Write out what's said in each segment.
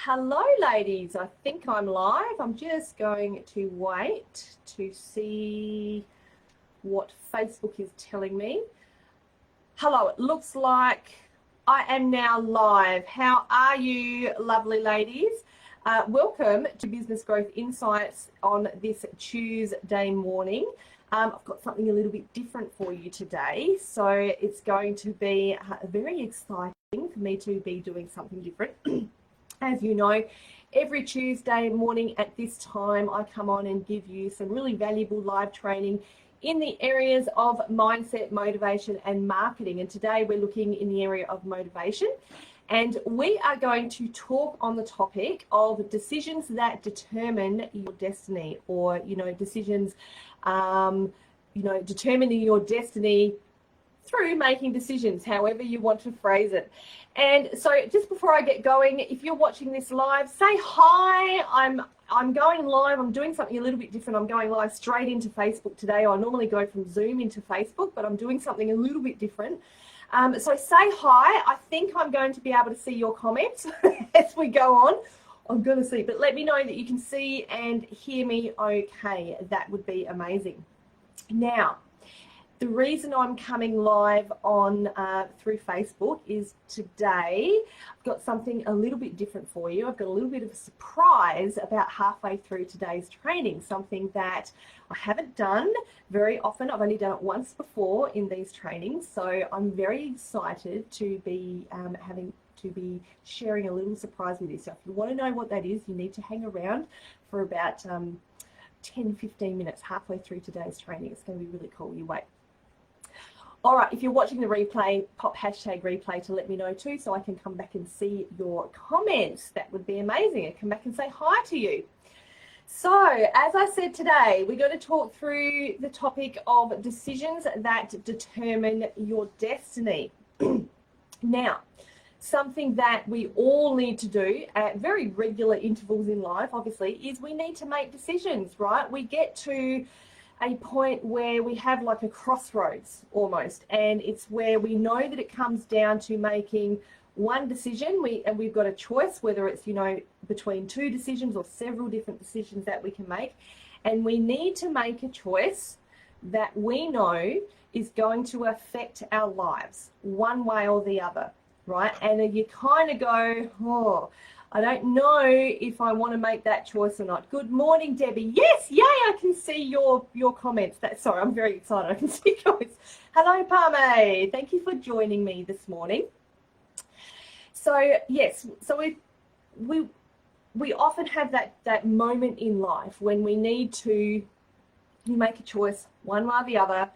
Hello ladies, I think I'm live. I'm just going to wait to see what Facebook is telling me. Hello, it looks like I am now live. How are you, lovely ladies? Welcome to Business Growth Insights on this Tuesday morning. I've got something a little bit different for you today, so it's going to be very exciting for me to be doing something different. As you know, every Tuesday morning at this time, I come on and give you some really valuable live training in the areas of mindset, motivation, and marketing. And today we're looking in the area of motivation. And we are going to talk on the topic of decisions that determine your destiny, or, decisions, determining your destiny through making decisions, however you want to phrase it. And so just before I get going, if you're watching this live, say hi. I'm going live. I'm doing something a little bit different. I'm going live straight into Facebook today. I normally go from Zoom into Facebook, but I'm doing something a little bit different. So say hi. I think I'm going to be able to see your comments as we go on. I'm going to see, but let me know that you can see and hear me okay. That would be amazing. Now, the reason I'm coming live on through Facebook is today I've got something a little bit different for you. I've got a little bit of a surprise about halfway through today's training, something that I haven't done very often. I've only done it once before in these trainings, so I'm very excited to be sharing a little surprise with you. So if you want to know what that is, you need to hang around for about 10-15 minutes halfway through today's training. It's going to be really cool. You wait. All right, if you're watching the replay, pop hashtag replay to let me know too, so I can come back and see your comments. That would be amazing. I come back and say hi to you. So, as I said today, we're going to talk through the topic of decisions that determine your destiny. Now, something that we all need to do at very regular intervals in life, obviously, is we need to make decisions, right? We get to a point where we have like a crossroads almost, and it's where we know that it comes down to making one decision. We've got a choice, whether it's between two decisions or several different decisions that we can make, and we need to make a choice that we know is going to affect our lives one way or the other, right? And you kind of go, oh, I don't know if I want to make that choice or not. Good morning, Debbie. Yes, yay, I can see your comments. Sorry, I'm very excited. I can see comments. Hello, Parme. Thank you for joining me this morning. So, yes, so we often have that moment in life when we need to make a choice one way or the other.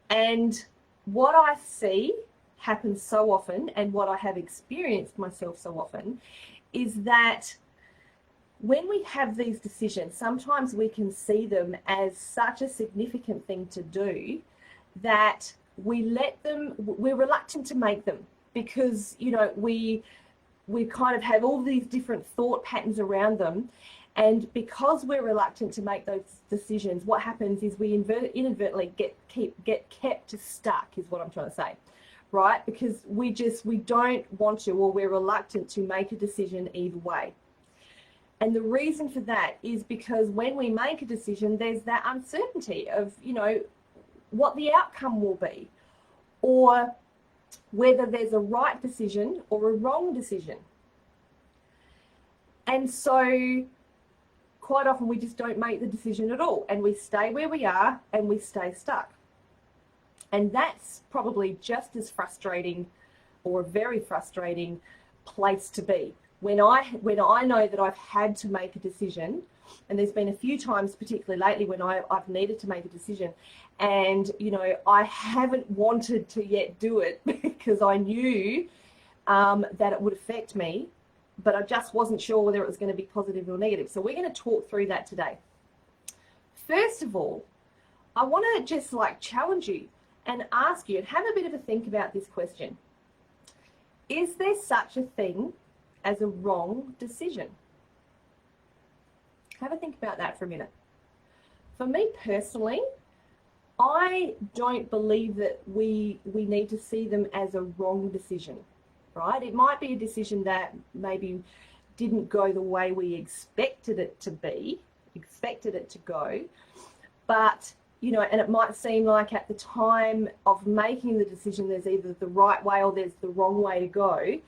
And what I see happens so often, and what I have experienced myself so often, is that when we have these decisions, sometimes we can see them as such a significant thing to do that we're reluctant to make them, because we kind of have all these different thought patterns around them. And because we're reluctant to make those decisions, what happens is we inadvertently get kept stuck, is what I'm trying to say. Right? Because we don't want to, or we're reluctant to make a decision either way. And the reason for that is because when we make a decision, there's that uncertainty of, what the outcome will be, or whether there's a right decision or a wrong decision. And so quite often we just don't make the decision at all, and we stay where we are and we stay stuck. And that's probably just as frustrating, or a very frustrating place to be. When I know that I've had to make a decision, and there's been a few times, particularly lately, when I've needed to make a decision, and I haven't wanted to yet do it because I knew that it would affect me, but I just wasn't sure whether it was going to be positive or negative. So we're going to talk through that today. First of all, I want to just challenge you and ask you, and have a bit of a think about this question. Is there such a thing as a wrong decision? Have a think about that for a minute. For me personally, I don't believe that we need to see them as a wrong decision, right? It might be a decision that maybe didn't go the way we expected it to be, expected it to go. But, you know, and it might seem like at the time of making the decision, there's either the right way or there's the wrong way to go.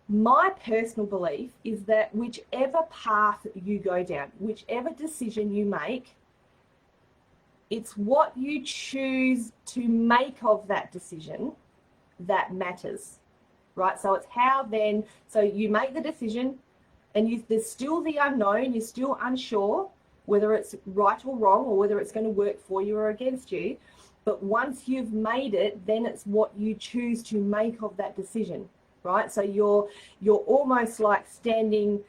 My personal belief is that whichever path you go down, whichever decision you make, it's what you choose to make of that decision that matters, right? So it's how then, so you make the decision and there's still the unknown, you're still unsure whether it's right or wrong or whether it's going to work for you or against you. But once you've made it, then it's what you choose to make of that decision, right? So you're almost like standing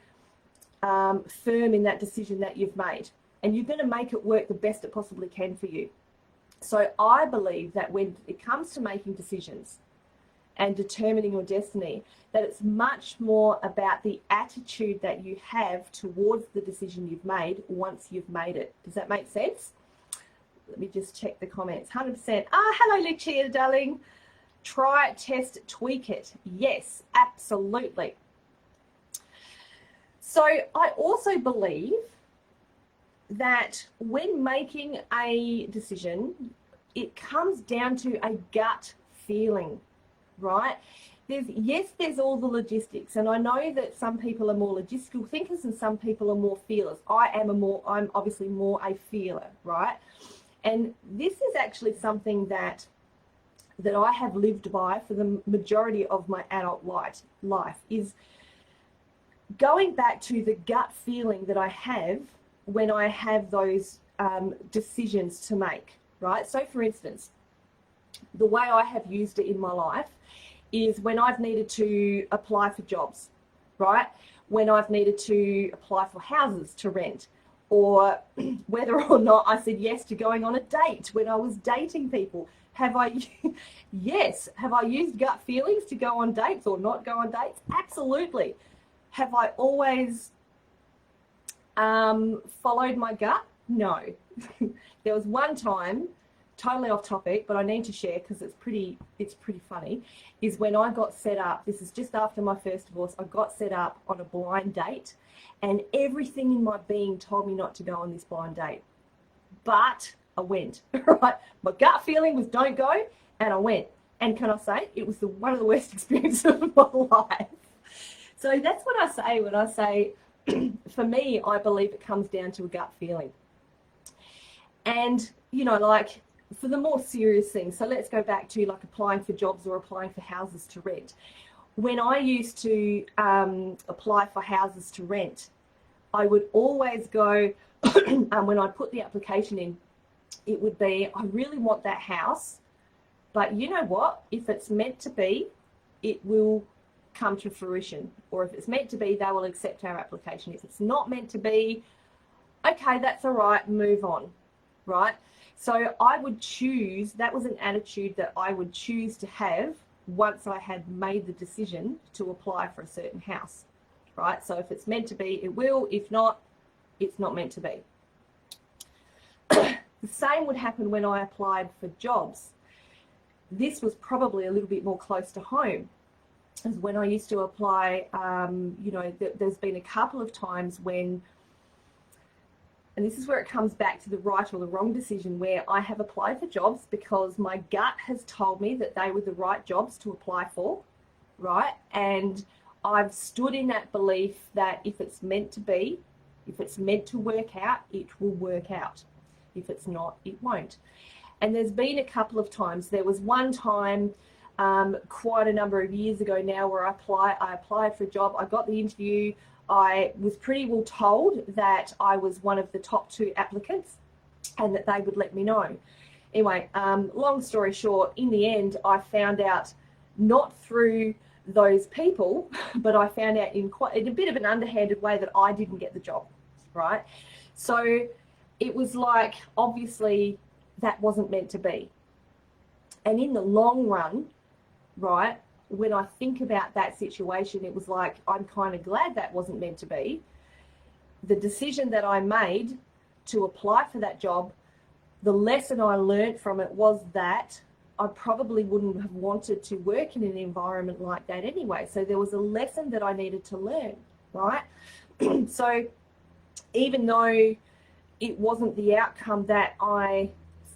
firm in that decision that you've made, and you're going to make it work the best it possibly can for you. So I believe that when it comes to making decisions and determining your destiny, that it's much more about the attitude that you have towards the decision you've made once you've made it. Does that make sense? Let me just check the comments. 100%. Hello, Lucia, darling. Try, test, tweak it. Yes, absolutely. So I also believe that when making a decision, it comes down to a gut feeling, right? There's all the logistics, and I know that some people are more logistical thinkers and some people are more feelers. I'm obviously more a feeler, right? And this is actually something that I have lived by for the majority of my adult life, is going back to the gut feeling that I have when I have those decisions to make, right? So for instance, the way I have used it in my life is when I've needed to apply for jobs, right? When I've needed to apply for houses to rent, or whether or not I said yes to going on a date when I was dating people. Yes, have I used gut feelings to go on dates or not go on dates? Absolutely. Have I always followed my gut? No. There was one time, totally off topic, but I need to share because it's pretty funny, is when I got set up. This is just after my first divorce. I got set up on a blind date, and everything in my being told me not to go on this blind date, but I went. Right, my gut feeling was don't go, and I went. And can I say, it was one of the worst experiences of my life. So that's what I say when I say, for me, I believe it comes down to a gut feeling. And, you know, like for the more serious things, so let's go back to like applying for jobs or applying for houses to rent. When I used to apply for houses to rent, I would always go, when I put the application in, it would be, I really want that house, but you know what? If it's meant to be, it will come to fruition. Or if it's meant to be, they will accept our application. If it's not meant to be, okay, that's all right, move on, right? So I would choose, that was an attitude that I would choose to have once I had made the decision to apply for a certain house, right? So if it's meant to be, it will. If not, it's not meant to be. The same would happen when I applied for jobs. This was probably a little bit more close to home, as when I used to apply, you know, there's been a couple of times when, and this is where it comes back to the right or the wrong decision, where I have applied for jobs because my gut has told me that they were the right jobs to apply for, right? And I've stood in that belief that if it's meant to be, if it's meant to work out, it will work out. If it's not, it won't. And there's been a couple of times. There was one time quite a number of years ago now where I applied for a job. I got the interview. I was pretty well told that I was one of the top 2 applicants and that they would let me know. Anyway, long story short, in the end, I found out not through those people, but I found out in a bit of an underhanded way that I didn't get the job, right? So it was like, obviously, that wasn't meant to be. And in the long run, right, when I think about that situation, it was like, I'm kind of glad that wasn't meant to be. The decision that I made to apply for that job, the lesson I learned from it was that I probably wouldn't have wanted to work in an environment like that anyway. So there was a lesson that I needed to learn, right? So even though it wasn't the outcome that I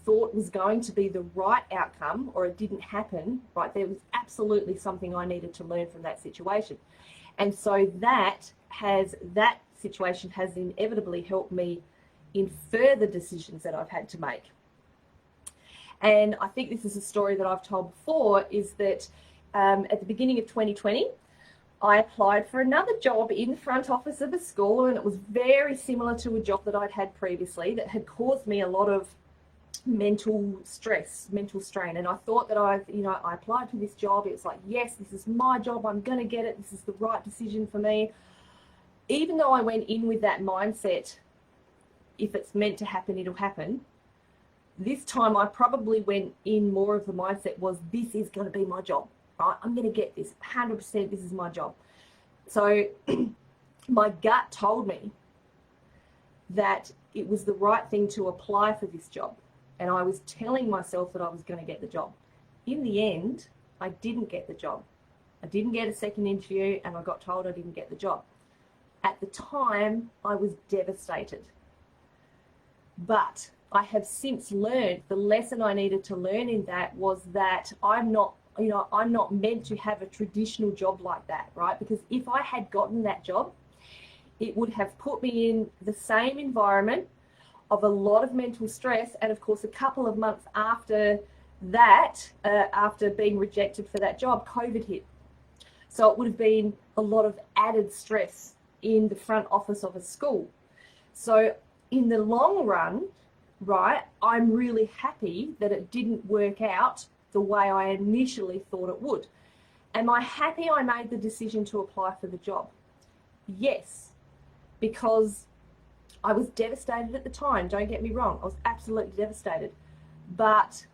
thought was going to be the right outcome, or it didn't happen, right, there was absolutely something I needed to learn from that situation. And so that situation has inevitably helped me in further decisions that I've had to make. And I think this is a story that I've told before, is that at the beginning of 2020, I applied for another job in the front office of a school, and it was very similar to a job that I'd had previously that had caused me a lot of mental stress, mental strain. And I thought that I applied for this job. It was like, yes, this is my job. I'm going to get it. This is the right decision for me. Even though I went in with that mindset, if it's meant to happen, it'll happen. This time I probably went in more of the mindset was, this is going to be my job, right? I'm going to get this 100%. This is my job. So my gut told me that it was the right thing to apply for this job. And I was telling myself that I was going to get the job. In the end, I didn't get the job. I didn't get a second interview, and I got told I didn't get the job. At the time, I was devastated. But I have since learned the lesson I needed to learn in that was that I'm not meant to have a traditional job like that, right? Because if I had gotten that job, it would have put me in the same environment of a lot of mental stress. And of course, a couple of months after that, after being rejected for that job, COVID hit. So it would have been a lot of added stress in the front office of a school. So in the long run, right, I'm really happy that it didn't work out the way I initially thought it would. Am I happy I made the decision to apply for the job? Yes, because I was devastated at the time. Don't get me wrong. I was absolutely devastated. But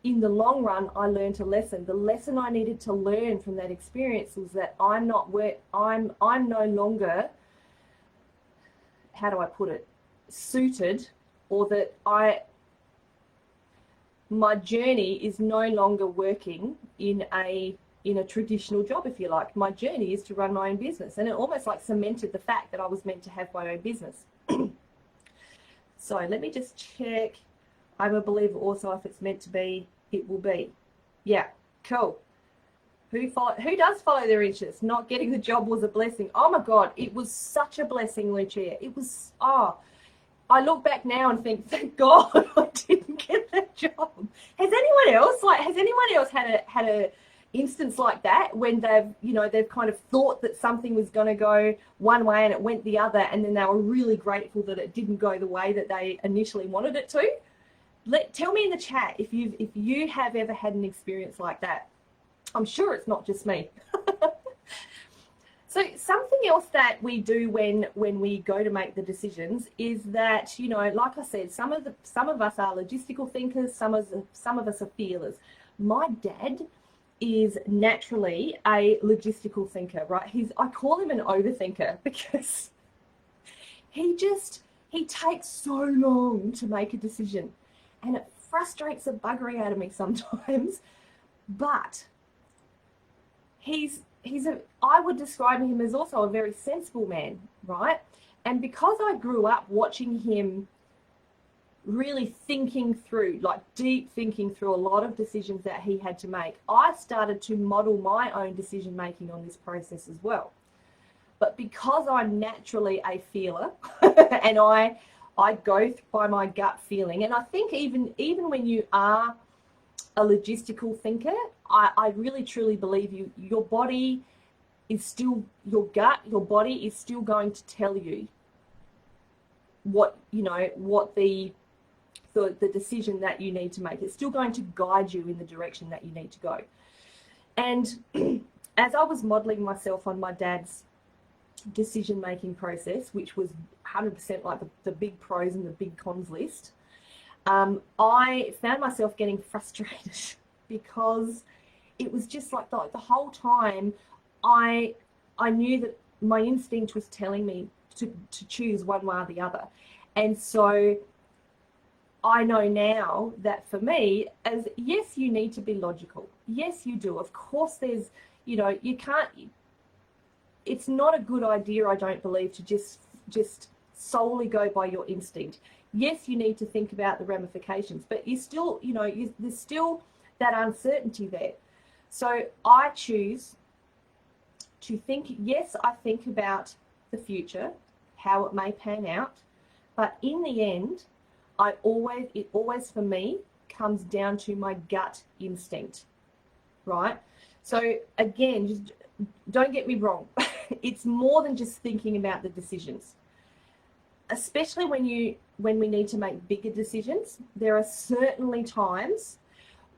in the long run, I learned a lesson. The lesson I needed to learn from that experience was that I'm no longer, how do I put it, suited, or that my journey is no longer working in a traditional job, if you like. My journey is to run my own business, and it almost like cemented the fact that I was meant to have my own business. So let me just check. I'm a believer also, if it's meant to be, it will be. Yeah, cool. Who does follow their interests? Not getting the job was a blessing. Oh my God, it was such a blessing, Lucia. It was, I look back now and think, thank God I didn't get that job. Has anyone else had a instance like that when they've kind of thought that something was going to go one way and it went the other, and then they were really grateful that it didn't go the way that they initially wanted it to? Tell me in the chat if you have ever had an experience like that. I'm sure it's not just me. So something else that we do when we go to make the decisions is that, like I said, some of us are logistical thinkers, some of us are feelers. My dad is naturally a logistical thinker, right? I call him an overthinker because he takes so long to make a decision, and it frustrates the buggery out of me sometimes. But I would describe him as also a very sensible man, right? And because I grew up watching him really thinking through, like deep thinking through a lot of decisions that he had to make, I started to model my own decision making on this process as well. But because I'm naturally a feeler and I go by my gut feeling, and I think even when you are a logistical thinker, I really truly believe your body is still, your body is still going to tell you what the decision that you need to make. It's still going to guide you in the direction that you need to go. And as I was modeling myself on my dad's decision-making process, which was 100% like the big pros and the big cons list, I found myself getting frustrated because it was just like the whole time I knew that my instinct was telling me to choose one way or the other. And so I know now that for me, yes, you need to be logical. Yes, you do. Of course, there's, you can't, it's not a good idea, I don't believe, to just solely go by your instinct. Yes, you need to think about the ramifications, but you still, there's still that uncertainty there. So I choose to think, yes, I think about the future, how it may pan out, but in the end, it always for me comes down to my gut instinct, right? So again, just don't get me wrong. It's more than just thinking about the decisions, especially when we need to make bigger decisions. There are certainly times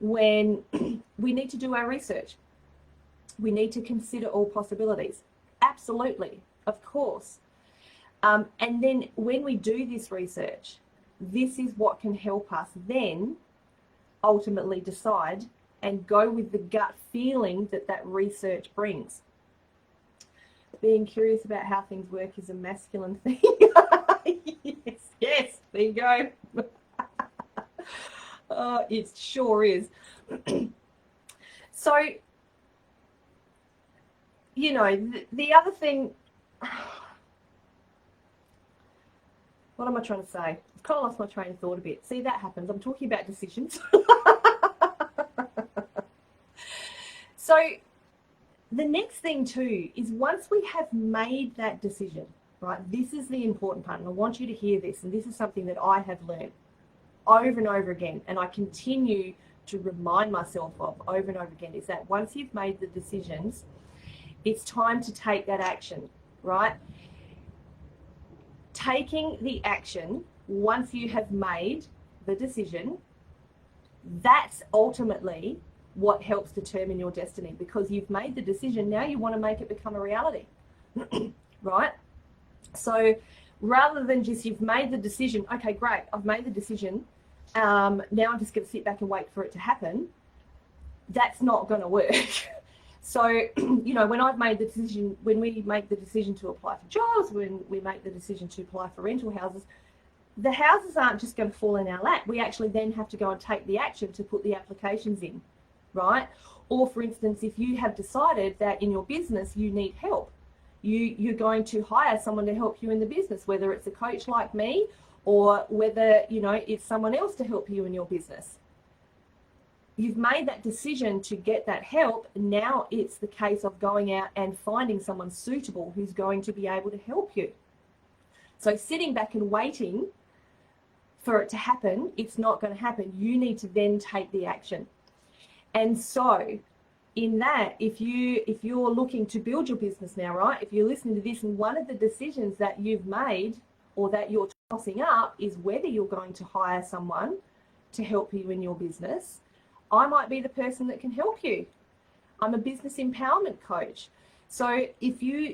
when we need to do our research. We need to consider all possibilities. Absolutely, of course. And then when we do this research, this is what can help us then ultimately decide and go with the gut feeling that research brings. Being curious about how things work is a masculine thing. Yes, there you go. It sure is. So, the other thing, what am I trying to say? I've kind of lost my train of thought a bit. See, that happens. I'm talking about decisions. So the next thing too is once we have made that decision, right? This is the important part, and I want you to hear this, and this is something that I have learned over and over again, and I continue to remind myself of over and over again, is that once you've made the decisions, it's time to take that action, right? Taking the action once you have made the decision, that's ultimately what helps determine your destiny, because you've made the decision. Now you want to make it become a reality. Right? So rather than just you've made the decision, okay, great, I've made the decision, now I'm just going to sit back and wait for it to happen, that's not going to work. So, when I've made the decision, when we make the decision to apply for jobs, when we make the decision to apply for rental houses, the houses aren't just going to fall in our lap. We actually then have to go and take the action to put the applications in, right? Or for instance, if you have decided that in your business you need help, you're going to hire someone to help you in the business, whether it's a coach like me or whether, it's someone else to help you in your business. You've made that decision to get that help. Now it's the case of going out and finding someone suitable who's going to be able to help you. So sitting back and waiting for it to happen, it's not going to happen. You need to then take the action. And so in that, if you're looking to build your business now, right? If you're listening to this and one of the decisions that you've made or that you're tossing up is whether you're going to hire someone to help you in your business, I might be the person that can help you. I'm a business empowerment coach. So if you're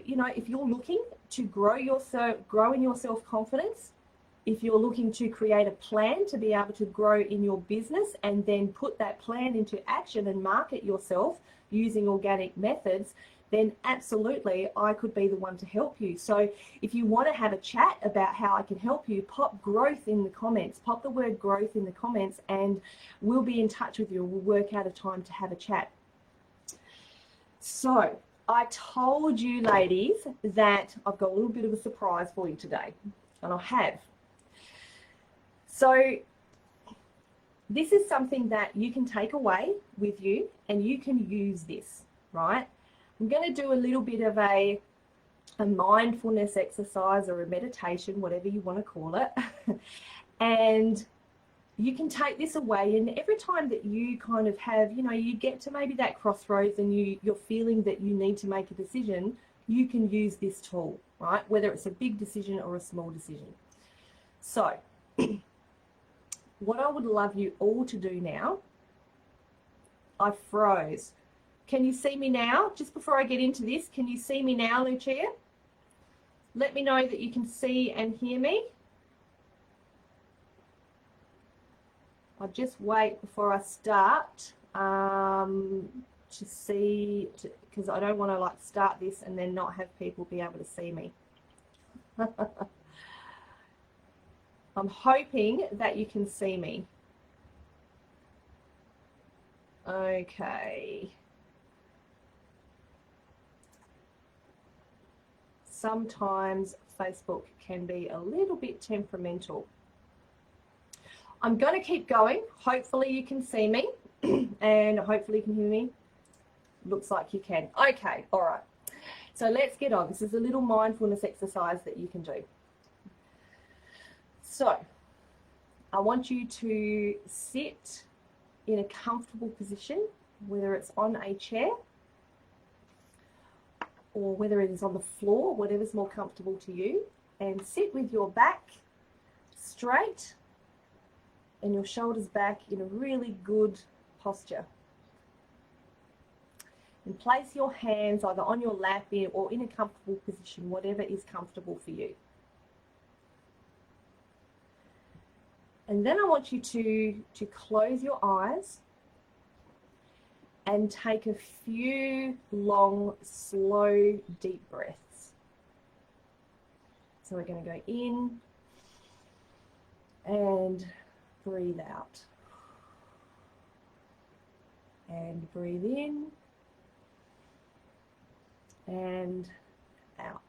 looking to grow in your self-confidence, if you're looking to create a plan to be able to grow in your business and then put that plan into action and market yourself using organic methods, then absolutely I could be the one to help you. So if you want to have a chat about how I can help you, pop growth in the comments, pop the word growth in the comments, and we'll be in touch with you. We'll work out a time to have a chat. So I told you, ladies, that I've got a little bit of a surprise for you today, and I have. So this is something that you can take away with you and you can use this, right? I'm going to do a little bit of a mindfulness exercise or a meditation, whatever you want to call it. And you can take this away, and every time that you kind of have, you get to maybe that crossroads and you're feeling that you need to make a decision, you can use this tool, right? Whether it's a big decision or a small decision. So what I would love you all to do now, I froze. Can you see me now? Just before I get into this, can you see me now, Lucia? Let me know that you can see and hear me. I'll just wait before I start to see, because I don't want to start this and then not have people be able to see me. I'm hoping that you can see me. Okay. sometimes Facebook can be a little bit temperamental. I'm going to keep going. Hopefully you can see me and hopefully you can hear me. Looks like you can. Okay, all right. So let's get on. This is a little mindfulness exercise that you can do. So I want you to sit in a comfortable position, whether it's on a chair or whether it is on the floor, whatever's more comfortable to you, and sit with your back straight and your shoulders back in a really good posture. And place your hands either on your lap or in a comfortable position, whatever is comfortable for you. And then I want you to close your eyes and take a few long, slow, deep breaths. So we're going to go in and breathe out. And breathe in and out.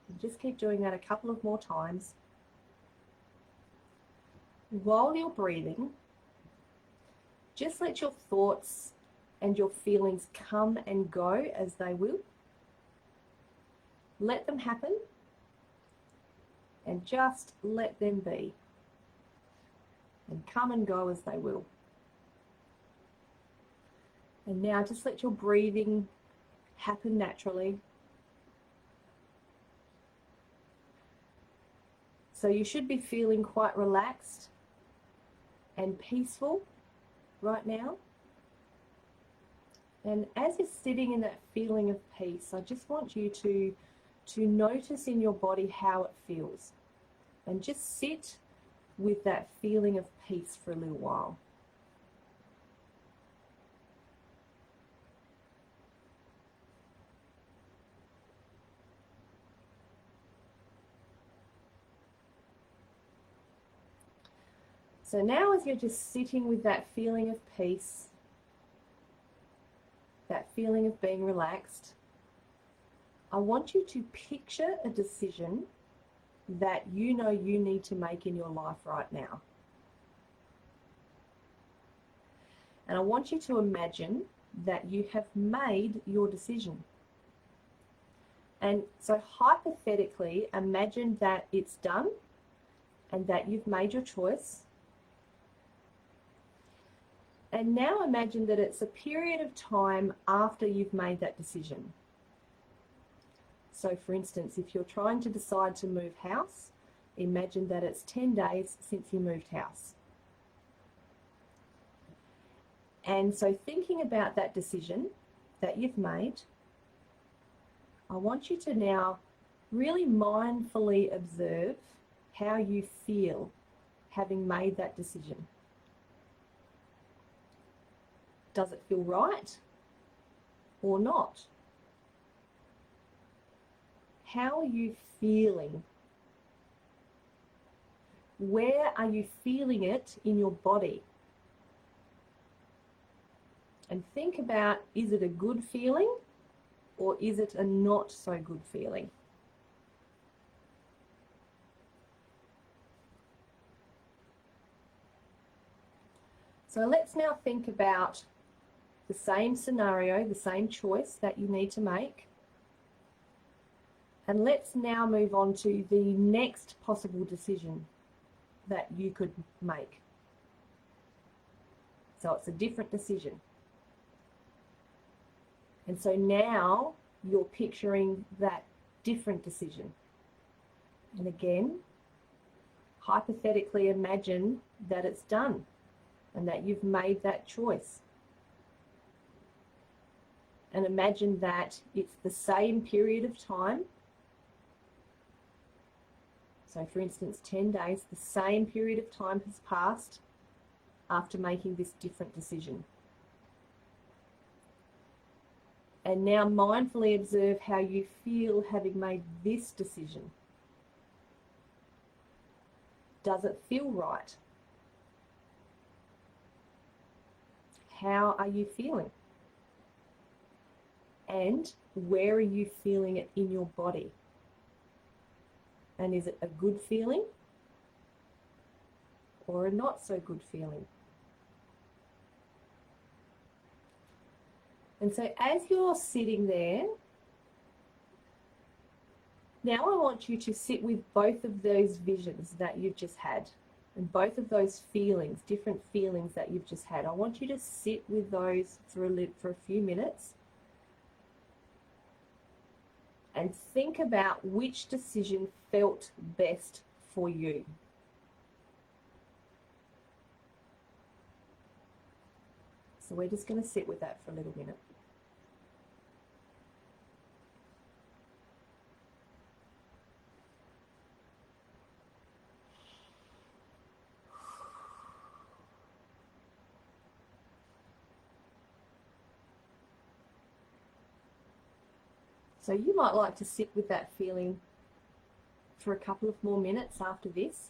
And just keep doing that a couple of more times. While you're breathing, just let your thoughts and your feelings come and go as they will. Let them happen and just let them be and come and go as they will. And now just let your breathing happen naturally. So you should be feeling quite relaxed and peaceful right now. And as you're sitting in that feeling of peace, I just want you to notice in your body how it feels. And just sit with that feeling of peace for a little while. So now as you're just sitting with that feeling of peace, that feeling of being relaxed, I want you to picture a decision that you know you need to make in your life right now. And I want you to imagine that you have made your decision. And so hypothetically, imagine that it's done and that you've made your choice. And now imagine that it's a period of time after you've made that decision. So for instance, if you're trying to decide to move house, imagine that it's 10 days since you moved house. And so thinking about that decision that you've made, I want you to now really mindfully observe how you feel having made that decision. Does it feel right or not? How are you feeling? Where are you feeling it in your body? And think about, is it a good feeling or is it a not so good feeling? So let's now think about the same scenario, the same choice that you need to make. And let's now move on to the next possible decision that you could make. So it's a different decision. And so now you're picturing that different decision. And again, hypothetically imagine that it's done and that you've made that choice. And imagine that it's the same period of time. So for instance, 10 days, the same period of time has passed after making this different decision. And now mindfully observe how you feel having made this decision. Does it feel right? How are you feeling? And where are you feeling it in your body? And is it a good feeling or a not so good feeling? And so as you're sitting there, now I want you to sit with both of those visions that you've just had and both of those feelings, different feelings that you've just had. I want you to sit with those for a few minutes and think about which decision felt best for you. So we're just going to sit with that for a little minute. So you might like to sit with that feeling for a couple of more minutes after this.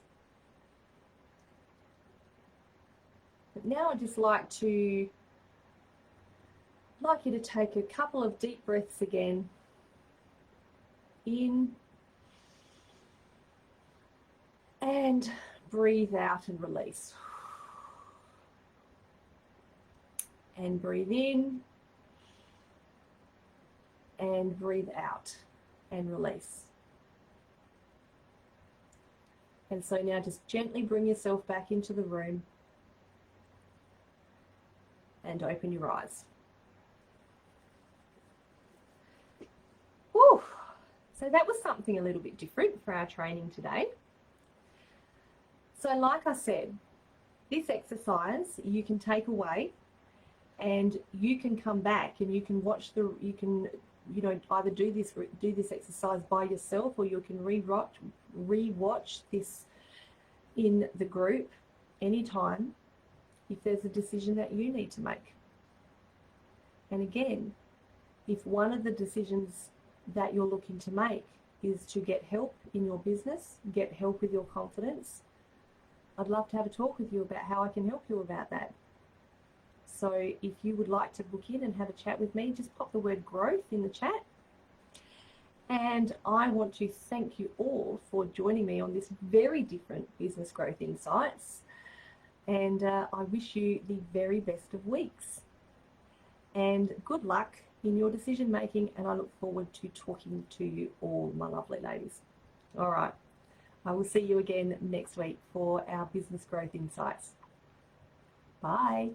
But now I'd just like you to take a couple of deep breaths again. In and breathe out and release. And breathe in and breathe out and release. And so now just gently bring yourself back into the room and open your eyes. Whew. So that was something a little bit different for our training today. So like I said, this exercise you can take away and you can come back and you can watch either do this exercise by yourself, or you can rewatch this in the group anytime if there's a decision that you need to make. And again, if one of the decisions that you're looking to make is to get help in your business, get help with your confidence, I'd love to have a talk with you about how I can help you about that. So if you would like to book in and have a chat with me, just pop the word growth in the chat. And I want to thank you all for joining me on this very different Business Growth Insights. And I wish you the very best of weeks. And good luck in your decision making. And I look forward to talking to you all, my lovely ladies. All right. I will see you again next week for our Business Growth Insights. Bye.